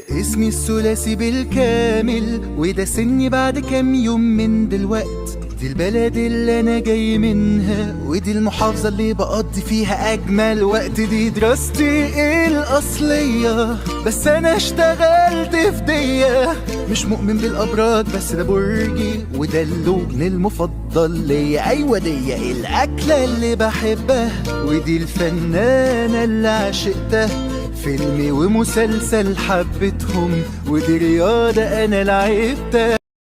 اسمي الثلاثي بالكامل، وده سني بعد كام يوم من دلوقت. دي البلد اللي انا جاي منها، ودي المحافظة اللي بقضي فيها اجمل وقت. دي دراستي الاصلية، بس انا اشتغلت في دية. مش مؤمن بالابراج بس ده برجي، وده اللون المفضل ليا. ايوه دي الاكلة اللي بحبها، ودي الفنانة اللي عشقتها. فيلم ومسلسل حبتهم، ودي رياضة أنا لعبتها.